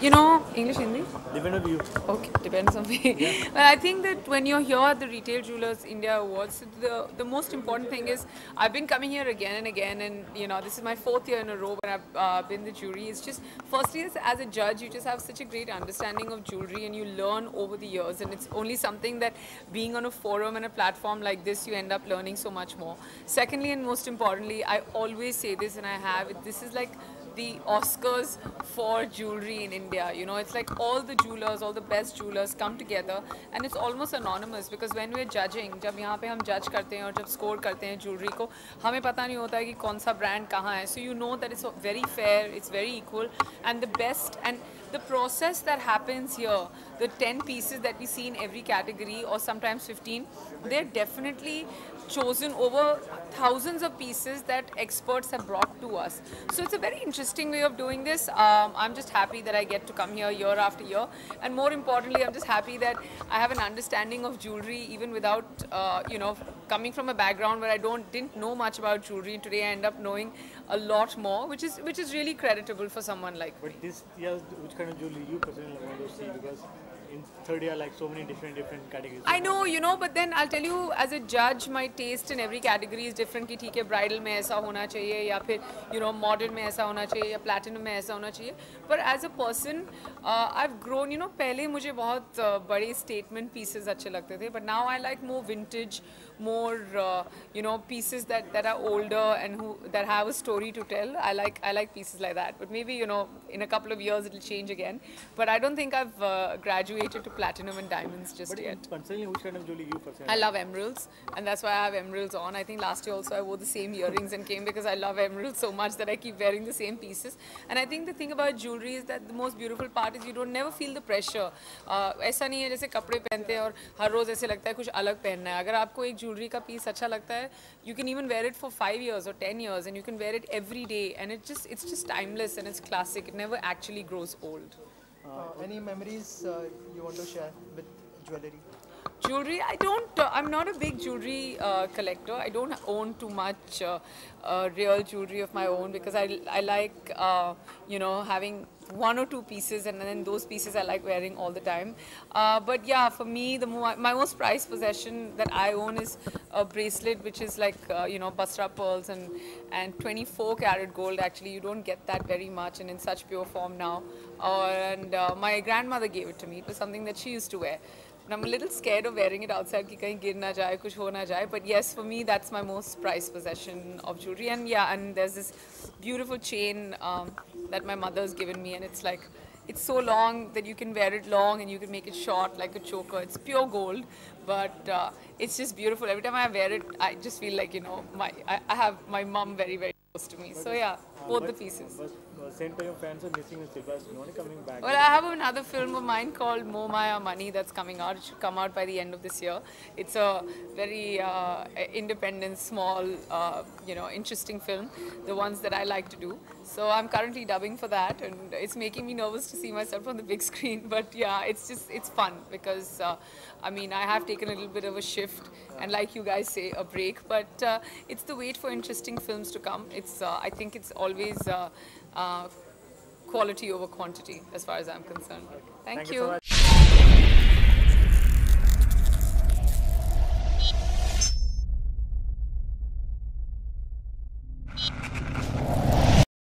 You know, English, Hindi? Depend on you. Okay, depends on me. Yeah. But I think that when you're here at the Retail Jewelers India Awards, the most important thing is I've been coming here again and again, and you know this is my 4th year in a row when I've been the jury. It's just firstly as a judge, you just have such a great understanding of jewelry, and you learn over the years, and it's only something that being on a forum and a platform like this, you end up learning so much more. Secondly, and most importantly, I always say this, and I have it. This is like the Oscars for jewelry in India. You know, it's like all the jewelers, all the best jewelers come together, and it's almost anonymous because when we're judging, जब यहाँ पे हम judge करते हैं और जब score करते हैं jewelry को, हमें पता नहीं होता है कि कौन सा brand कहाँ है. So you know that it's very fair, it's very equal, and the best and the process that happens here, the 10 pieces that we see in every category or sometimes 15, they're definitely chosen over thousands of pieces that experts have brought to us. So it's a very interesting way of doing this. I'm just happy that I get to come here year after year, and more importantly, I'm just happy that I have an understanding of jewelry even without, you know, coming from a background where I didn't know much about jewelry. Today I end up knowing a lot more, which is really creditable for someone like me. But this year, which kind of jewelry you personally want to see? Because in third year, like so many different categories. I know, you know, but then I'll tell you, as a judge, my taste in every category is different. कि ठीक है, bridal में ऐसा होना चाहिए, या फिर you know modern में ऐसा होना चाहिए, या platinum में ऐसा होना चाहिए. But as a person, I've grown. You know, पहले मुझे बहुत बड़े statement pieces अच्छे लगते थे, but now I like more vintage, more you know pieces that are older and that have a story to tell. I like pieces like that. But maybe you know in a couple of years it'll change again. But I don't think I've graduated to platinum and diamonds just yet. Personally, which kind of jewelry you personally? I love emeralds, and that's why I have emeralds on. I think last year also I wore the same earrings and came because I love emeralds so much that I keep wearing the same pieces. And I think the thing about jewelry is that the most beautiful part is you don't never feel the pressure. ऐसा नहीं है जैसे कपड़े पहनते हैं और हर रोज ऐसे लगता है कुछ अलग पहनना है. अगर आपको एक jewelry का piece अच्छा लगता है, you can even wear it for 5 years or 10 years, and you can wear it every day, and it's just timeless and it's classic. It never actually grows old. Any memories you want to share with jewelry? Jewelry, I'm not a big jewelry collector. I don't own too much real jewelry of my own because I like, you know, having 1 or 2 pieces, and then those pieces I like wearing all the time. But yeah, for me, my most prized possession that I own is a bracelet, which is like, you know, Basra pearls and 24 karat gold. Actually, you don't get that very much and in such pure form now. And my grandmother gave it to me. It was something that she used to wear. And I'm a little scared of wearing it outside कि कहीं गिर ना जाए, कुछ हो ना जाए. But yes, for me, that's my most prized possession of jewelry. And yeah, and there's this beautiful chain that my mother's given me, and it's like, it's so long that you can wear it long and you can make it short like a choker. It's pure gold, but it's just beautiful. Every time I wear it, I just feel like, you know, I have my mom very, very close to me. So yeah, both the pieces. But same time your fans are missing Silva. Not coming back. Well, I have another film of mine called Moh Maya Money that's coming out. It should come out by the end of this year. It's a very independent, small, you know, interesting film. The ones that I like to do. So I'm currently dubbing for that, and it's making me nervous to see myself on the big screen. But yeah, it's fun because I mean I have taken a little bit of a shift, and like you guys say, a break. But it's the wait for interesting films to come. I think it's always quality over quantity as far as I'm concerned. Thank you. So much.